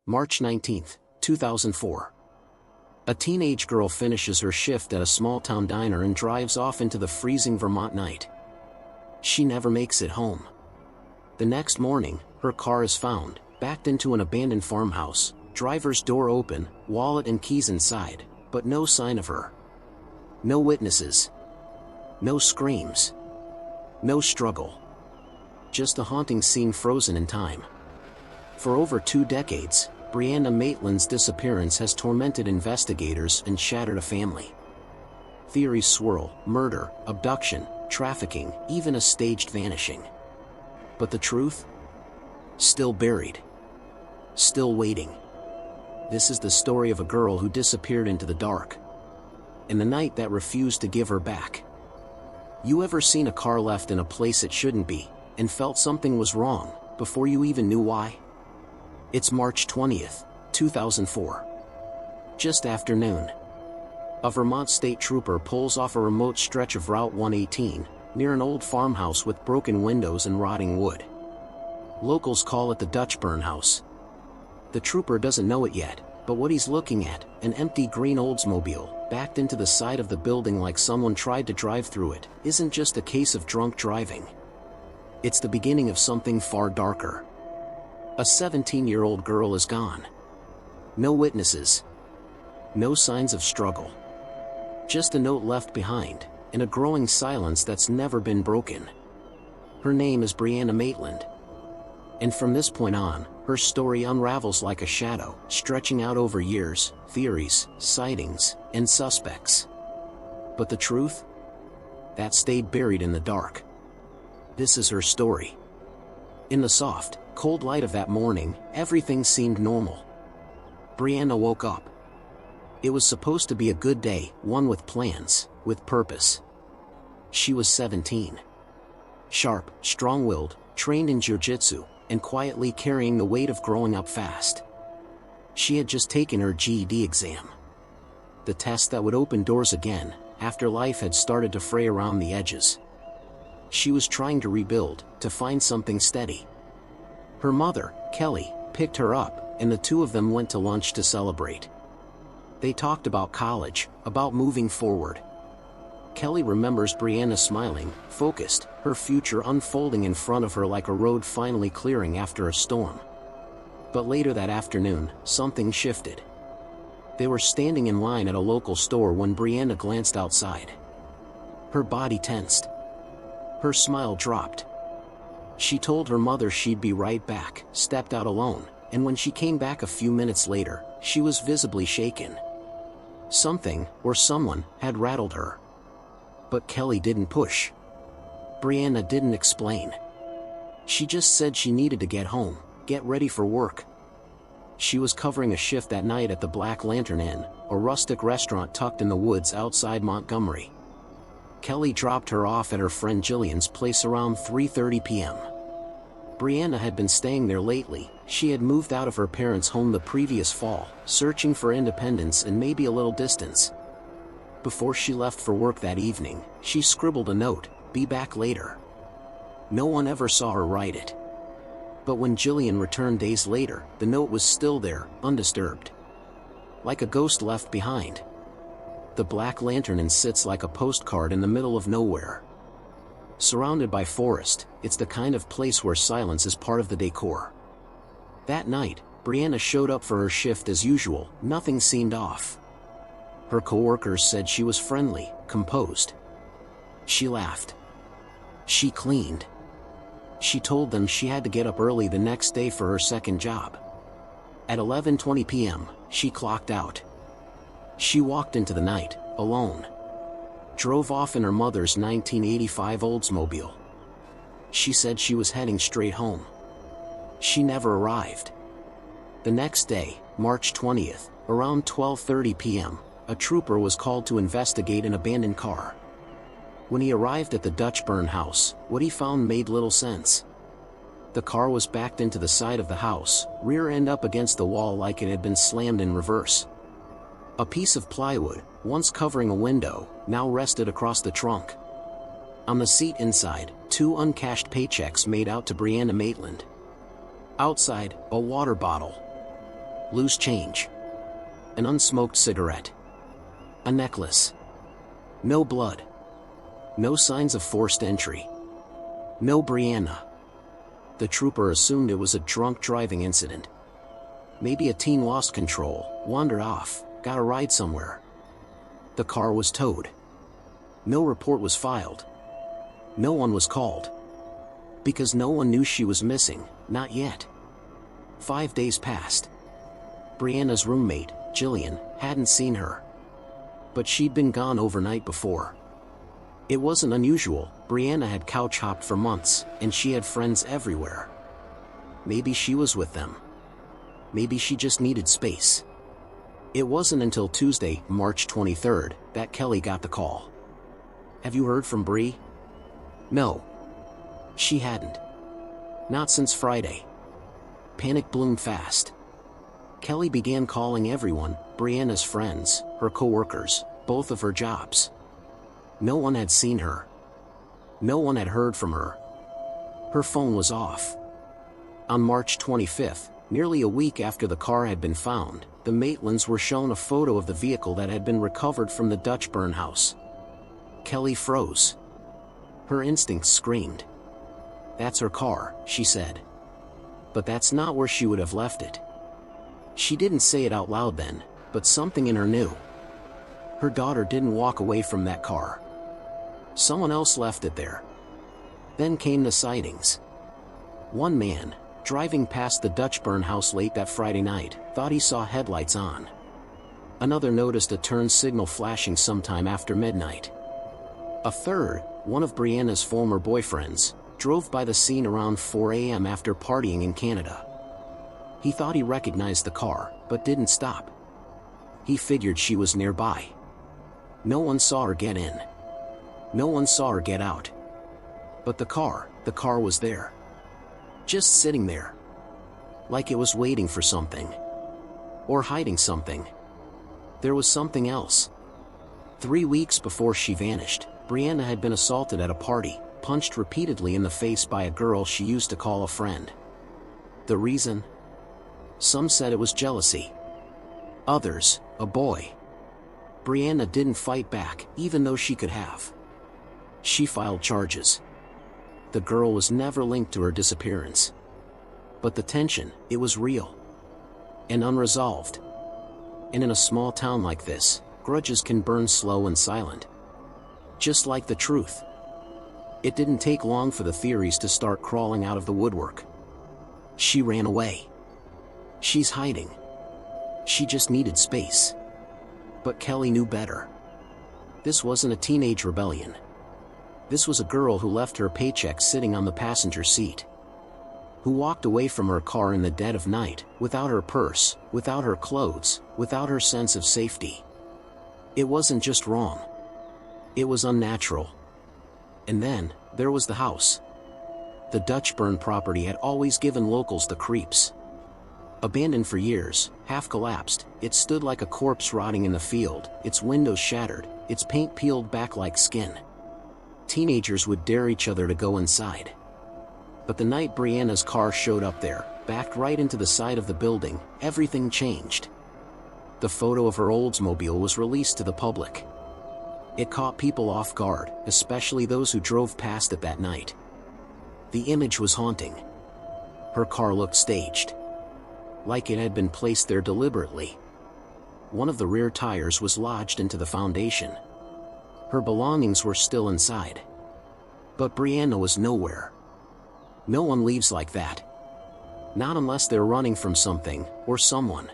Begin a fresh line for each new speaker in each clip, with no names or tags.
March 19, 2004. A teenage girl finishes her shift at a small-town diner and drives off into the freezing Vermont night. She never makes it home. The next morning, her car is found, backed into an abandoned farmhouse, driver's door open, wallet and keys inside, but no sign of her. No witnesses. No screams. No struggle. Just a haunting scene frozen in time. For over 2 decades, Brianna Maitland's disappearance has tormented investigators and shattered a family. Theories swirl: murder, abduction, trafficking, even a staged vanishing. But the truth? Still buried. Still waiting. This is the story of a girl who disappeared into the dark. And the night that refused to give her back. You ever seen a car left in a place it shouldn't be, and felt something was wrong, before you even knew why? It's March 20th, 2004. Just after noon. A Vermont state trooper pulls off a remote stretch of Route 118, near an old farmhouse with broken windows and rotting wood. Locals call it the Dutch burn house. The trooper doesn't know it yet, but what he's looking at, an empty green Oldsmobile, backed into the side of the building like someone tried to drive through it, isn't just a case of drunk driving. It's the beginning of something far darker. A 17-year-old girl is gone. No witnesses. No signs of struggle. Just a note left behind, in a growing silence that's never been broken. Her name is Brianna Maitland. And from this point on, her story unravels like a shadow, stretching out over years, theories, sightings, and suspects. But the truth? That stayed buried in the dark. This is her story. In the soft, cold light of that morning, everything seemed normal. Brianna woke up. It was supposed to be a good day, one with plans, with purpose. She was 17. Sharp, strong-willed, trained in jiu-jitsu, and quietly carrying the weight of growing up fast. She had just taken her GED exam. The test that would open doors again, after life had started to fray around the edges. She was trying to rebuild, to find something steady. Her mother, Kelly, picked her up, and the two of them went to lunch to celebrate. They talked about college, about moving forward. Kelly remembers Brianna smiling, focused, her future unfolding in front of her like a road finally clearing after a storm. But later that afternoon, something shifted. They were standing in line at a local store when Brianna glanced outside. Her body tensed. Her smile dropped. She told her mother she'd be right back, stepped out alone, and when she came back a few minutes later, she was visibly shaken. Something, or someone, had rattled her. But Kelly didn't push. Brianna didn't explain. She just said she needed to get home, get ready for work. She was covering a shift that night at the Black Lantern Inn, a rustic restaurant tucked in the woods outside Montgomery. Kelly dropped her off at her friend Jillian's place around 3:30 p.m. Brianna had been staying there lately. She had moved out of her parents' home the previous fall, searching for independence and maybe a little distance. Before she left for work that evening, she scribbled a note, "Be back later." No one ever saw her write it. But when Jillian returned days later, the note was still there, undisturbed. Like a ghost left behind. The Black Lantern Inn sits like a postcard in the middle of nowhere. Surrounded by forest, it's the kind of place where silence is part of the decor. That night, Brianna showed up for her shift as usual. Nothing seemed off. Her coworkers said she was friendly, composed. She laughed. She cleaned. She told them she had to get up early the next day for her second job. At 11:20 p.m., she clocked out. She walked into the night, alone. Drove off in her mother's 1985 Oldsmobile. She said she was heading straight home. She never arrived. The next day, March 20th, around 12:30 p.m., a trooper was called to investigate an abandoned car. When he arrived at the Dutch burn house, what he found made little sense. The car was backed into the side of the house, rear end up against the wall like it had been slammed in reverse. A piece of plywood, once covering a window, now rested across the trunk. On the seat inside, 2 uncashed paychecks made out to Brianna Maitland. Outside, a water bottle. loose change, an unsmoked cigarette, a necklace. No blood. No signs of forced entry. No Brianna. The trooper assumed it was a drunk driving incident. Maybe a teen lost control, wandered off, got a ride somewhere. The car was towed. No report was filed. No one was called. Because no one knew she was missing, not yet. 5 days passed. Brianna's roommate, Jillian, hadn't seen her. But she'd been gone overnight before. It wasn't unusual. Brianna had couch hopped for months, and she had friends everywhere. Maybe she was with them. Maybe she just needed space. It wasn't until Tuesday, March 23rd, that Kelly got the call. "Have you heard from Bree?" No. She hadn't. Not since Friday. Panic bloomed fast. Kelly began calling everyone, Brianna's friends, her coworkers, both of her jobs. No one had seen her. No one had heard from her. Her phone was off. On March 25th, nearly a week after the car had been found, the Maitlands were shown a photo of the vehicle that had been recovered from the Dutch burn house. Kelly froze. Her instincts screamed. "That's her car," she said. But that's not where she would have left it. She didn't say it out loud then, but something in her knew. Her daughter didn't walk away from that car. Someone else left it there. Then came the sightings. One man, driving past the Dutch burn house late that Friday night, thought he saw headlights on. Another noticed a turn signal flashing sometime after midnight. A third, one of Brianna's former boyfriends, drove by the scene around 4 a.m. after partying in Canada. He thought he recognized the car, but didn't stop. He figured she was nearby. No one saw her get in. No one saw her get out. But the car was there. Just sitting there. Like it was waiting for something. Or hiding something. There was something else. 3 weeks before she vanished, Brianna had been assaulted at a party, punched repeatedly in the face by a girl she used to call a friend. The reason? Some said it was jealousy. Others, a boy. Brianna didn't fight back, even though she could have. She filed charges. The girl was never linked to her disappearance. But the tension, it was real. And unresolved. And in a small town like this, grudges can burn slow and silent. Just like the truth. It didn't take long for the theories to start crawling out of the woodwork. She ran away. She's hiding. She just needed space. But Kelly knew better. This wasn't a teenage rebellion. This was a girl who left her paycheck sitting on the passenger seat. Who walked away from her car in the dead of night, without her purse, without her clothes, without her sense of safety. It wasn't just wrong. It was unnatural. And then, there was the house. The Dutch burn property had always given locals the creeps. Abandoned for years, half collapsed, it stood like a corpse rotting in the field, its windows shattered, its paint peeled back like skin. Teenagers would dare each other to go inside. But the night Brianna's car showed up there, backed right into the side of the building, everything changed. The photo of her Oldsmobile was released to the public. It caught people off guard, especially those who drove past it that night. The image was haunting. Her car looked staged. Like it had been placed there deliberately. One of the rear tires was lodged into the foundation. Her belongings were still inside. But Brianna was nowhere. No one leaves like that. Not unless they're running from something, or someone.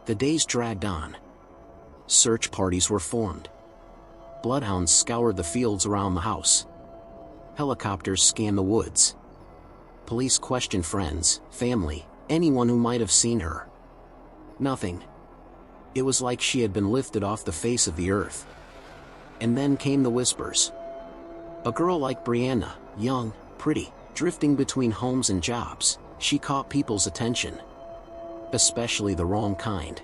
The days dragged on. Search parties were formed. Bloodhounds scoured the fields around the house. Helicopters scanned the woods. Police questioned friends, family, anyone who might have seen her. Nothing. It was like she had been lifted off the face of the earth. And then came the whispers. A girl like Brianna, young, pretty, drifting between homes and jobs, she caught people's attention. Especially the wrong kind.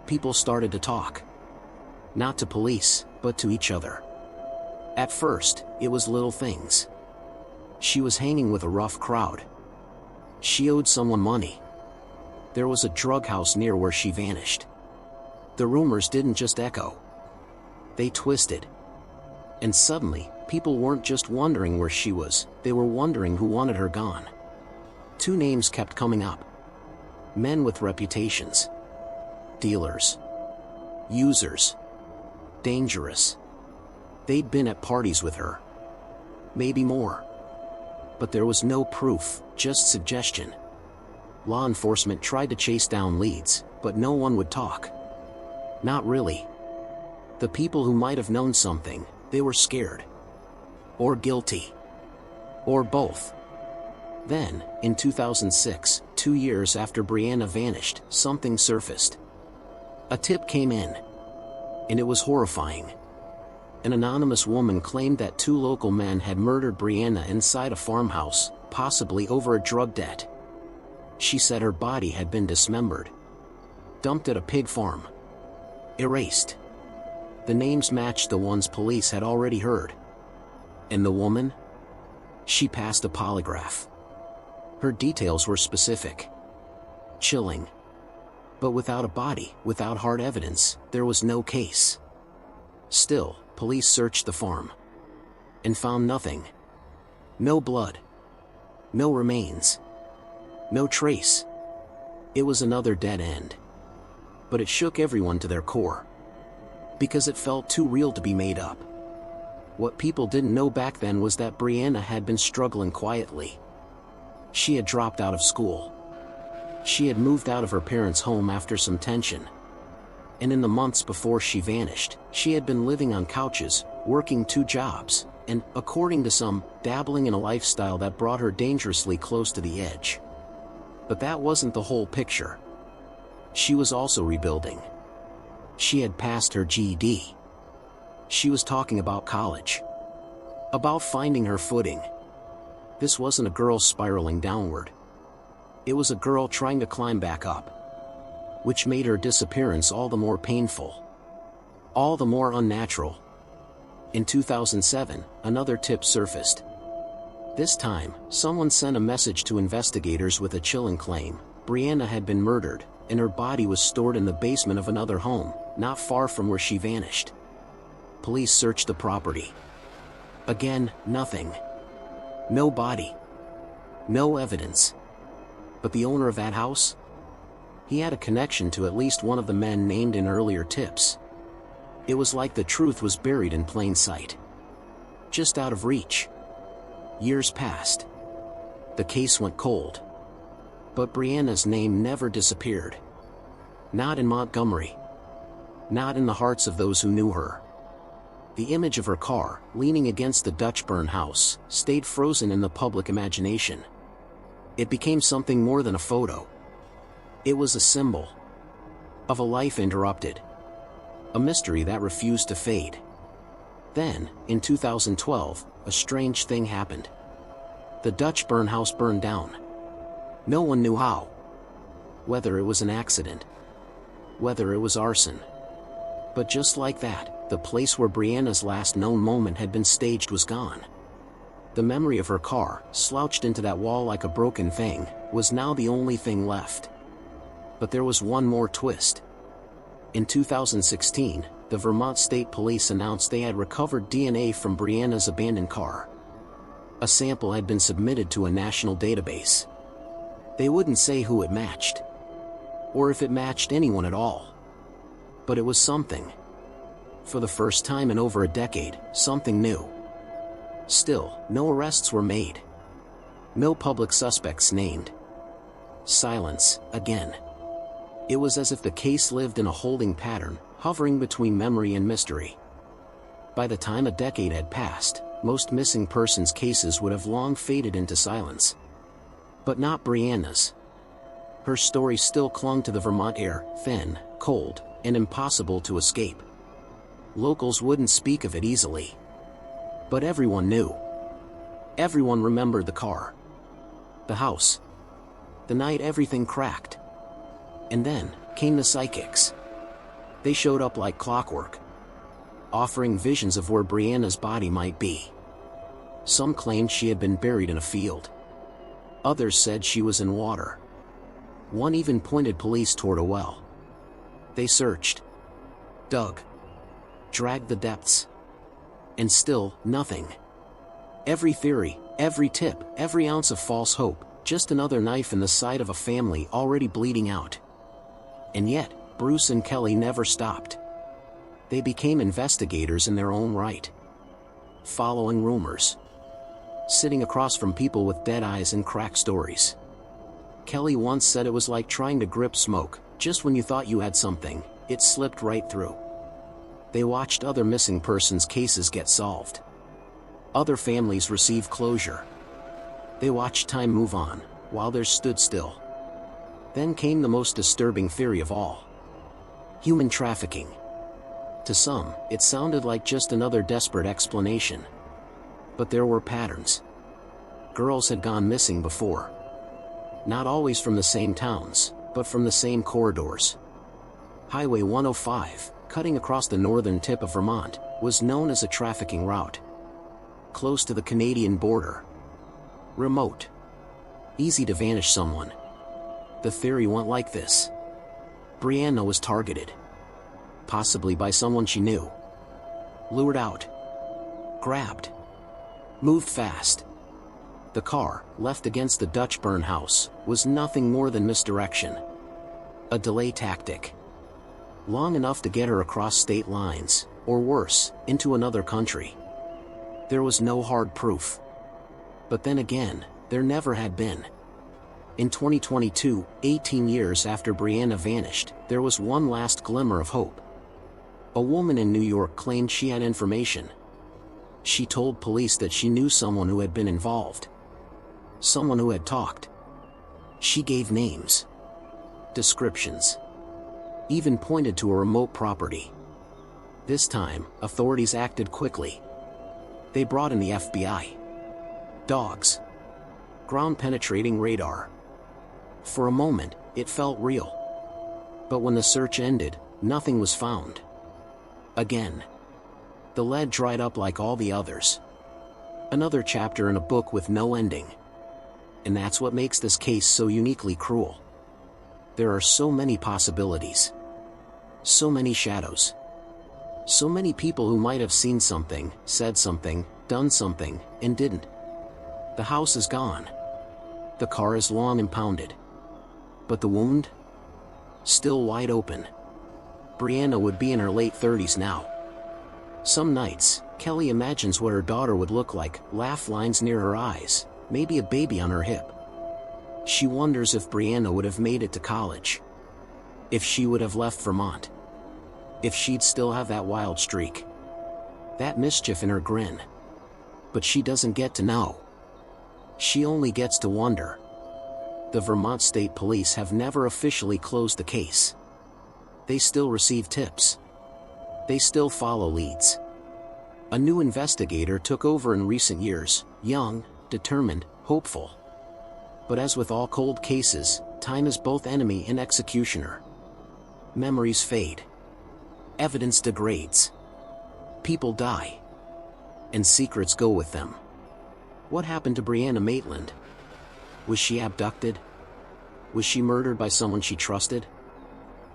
People started to talk. Not to police, but to each other. At first, it was little things. She was hanging with a rough crowd. She owed someone money. there was a drug house near where she vanished. The rumors didn't just echo. They twisted. And suddenly, people weren't just wondering where she was, they were wondering who wanted her gone. Two names kept coming up. Men with reputations. Dealers. Users. Dangerous. They'd been at parties with her. Maybe more. But there was no proof, just suggestion. Law enforcement tried to chase down leads, but no one would talk. Not really. The people who might have known something, they were scared. Or guilty. Or both. Then, in 2006, 2 years after Brianna vanished, something surfaced. A tip came in. And it was horrifying. An anonymous woman claimed that 2 local men had murdered Brianna inside a farmhouse, possibly over a drug debt. She said her body had been dismembered. Dumped at a pig farm. Erased. The names matched the ones police had already heard. And the woman? She passed a polygraph. Her details were specific. Chilling. But without a body, without hard evidence, there was no case. Still, police searched the farm. And found nothing. No blood. No remains. No trace. It was another dead end. But it shook everyone to their core. Because it felt too real to be made up. What people didn't know back then was that Brianna had been struggling quietly. She had dropped out of school. She had moved out of her parents' home after some tension. And in the months before she vanished, she had been living on couches, working 2 jobs, and, according to some, dabbling in a lifestyle that brought her dangerously close to the edge. But that wasn't the whole picture. She was also rebuilding. She had passed her GED. She was talking about college. About finding her footing. This wasn't a girl spiraling downward. It was a girl trying to climb back up. Which made her disappearance all the more painful. All the more unnatural. In 2007, another tip surfaced. This time, someone sent a message to investigators with a chilling claim. Brianna had been murdered, and her body was stored in the basement of another home, not far from where she vanished. Police searched the property. Again, nothing. No body. No evidence. But the owner of that house? He had a connection to at least one of the men named in earlier tips. It was like the truth was buried in plain sight. Just out of reach. Years passed. The case went cold. But Brianna's name never disappeared. Not in Montgomery. Not in the hearts of those who knew her. The image of her car, leaning against the Dutch burn house, stayed frozen in the public imagination. It became something more than a photo. It was a symbol. Of a life interrupted. A mystery that refused to fade. Then, in 2012, a strange thing happened. The Dutch burn house burned down. No one knew how. Whether it was an accident. Whether it was arson. But just like that, the place where Brianna's last known moment had been staged was gone. The memory of her car, slouched into that wall like a broken thing, was now the only thing left. But there was one more twist. In 2016, the Vermont State Police announced they had recovered DNA from Brianna's abandoned car. A sample had been submitted to a national database. They wouldn't say who it matched. Or if it matched anyone at all. But it was something. For the first time in over a decade, something new. Still, no arrests were made. No public suspects named. Silence, again. It was as if the case lived in a holding pattern, hovering between memory and mystery. By the time a decade had passed, most missing persons cases would have long faded into silence. But not Brianna's. Her story still clung to the Vermont air, thin, cold, and impossible to escape. Locals wouldn't speak of it easily. But everyone knew. Everyone remembered the car. The house. The night everything cracked. And then came the psychics. They showed up like clockwork, offering visions of where Brianna's body might be. Some claimed she had been buried in a field. Others said she was in water. One even pointed police toward a well. They searched, dug, dragged the depths. And still, nothing. Every theory, every tip, every ounce of false hope, just another knife in the side of a family already bleeding out. And yet, Bruce and Kelly never stopped. They became investigators in their own right. Following rumors. Sitting across from people with dead eyes and cracked stories. Kelly once said it was like trying to grip smoke. Just when you thought you had something, it slipped right through. They watched other missing persons cases get solved. Other families receive closure. They watched time move on, while theirs stood still. Then came the most disturbing theory of all. Human trafficking. To some, it sounded like just another desperate explanation. But there were patterns. Girls had gone missing before. Not always from the same towns, but from the same corridors. Highway 105, cutting across the northern tip of Vermont, was known as a trafficking route. Close to the Canadian border. Remote. Easy to vanish someone. The theory went like this. Brianna was targeted. Possibly by someone she knew. Lured out. Grabbed. Moved fast. The car, left against the Dutch burn house, was nothing more than misdirection. A delay tactic. Long enough to get her across state lines, or worse, into another country. There was no hard proof. But then again, there never had been. In 2022, 18 years after Brianna vanished, there was one last glimmer of hope. A woman in New York claimed she had information. She told police that she knew someone who had been involved. Someone who had talked. She gave names. Descriptions. Even pointed to a remote property. This time, authorities acted quickly. They brought in the FBI. Dogs. Ground-penetrating radar. For a moment, it felt real. But when the search ended, nothing was found. Again. The lead dried up like all the others. Another chapter in a book with no ending. And that's what makes this case so uniquely cruel. There are so many possibilities. So many shadows. So many people who might have seen something, said something, done something, and didn't. The house is gone. The car is long impounded. But the wound? Still wide open. Brianna would be in her late 30s now. Some nights, Kelly imagines what her daughter would look like, laugh lines near her eyes, maybe a baby on her hip. She wonders if Brianna would have made it to college. If she would have left Vermont. If she'd still have that wild streak. That mischief in her grin. But she doesn't get to know. She only gets to wonder. The Vermont State Police have never officially closed the case. They still receive tips. They still follow leads. A new investigator took over in recent years, young, determined, hopeful. But as with all cold cases, time is both enemy and executioner. Memories fade. Evidence degrades. People die. And secrets go with them. What happened to Brianna Maitland? Was she abducted? Was she murdered by someone she trusted?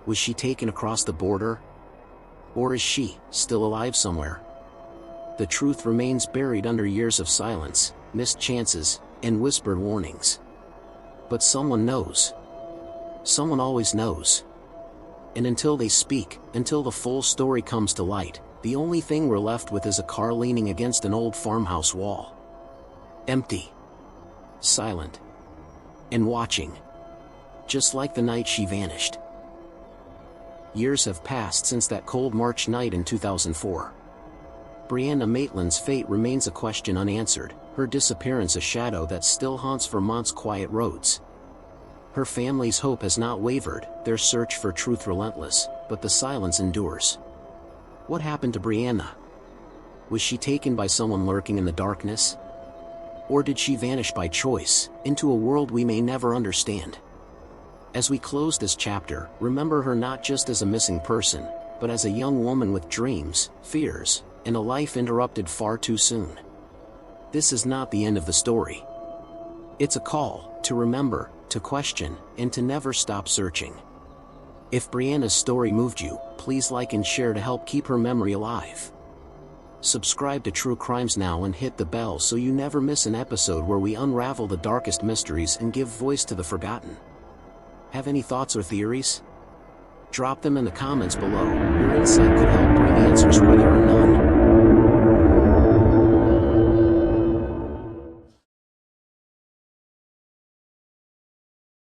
Was she taken across the border? Or is she still alive somewhere? The truth remains buried under years of silence, missed chances, and whispered warnings. But someone knows. Someone always knows. And until they speak, until the full story comes to light, the only thing we're left with is a car leaning against an old farmhouse wall. Empty. Silent. And watching. Just like the night she vanished. Years have passed since that cold March night in 2004. Brianna Maitland's fate remains a question unanswered, her disappearance a shadow that still haunts Vermont's quiet roads. Her family's hope has not wavered, their search for truth relentless, but the silence endures. What happened to Brianna? Was she taken by someone lurking in the darkness? Or did she vanish by choice, into a world we may never understand? As we close this chapter, remember her not just as a missing person, but as a young woman with dreams, fears, and a life interrupted far too soon. This is not the end of the story. It's a call to remember, to question, and to never stop searching. If Brianna's story moved you, please like and share to help keep her memory alive. Subscribe to True Crimes Now and hit the bell so you never miss an episode where we unravel the darkest mysteries and give voice to the forgotten. Have any thoughts or theories? Drop them in the comments below. Your insight could help bring answers where there are none.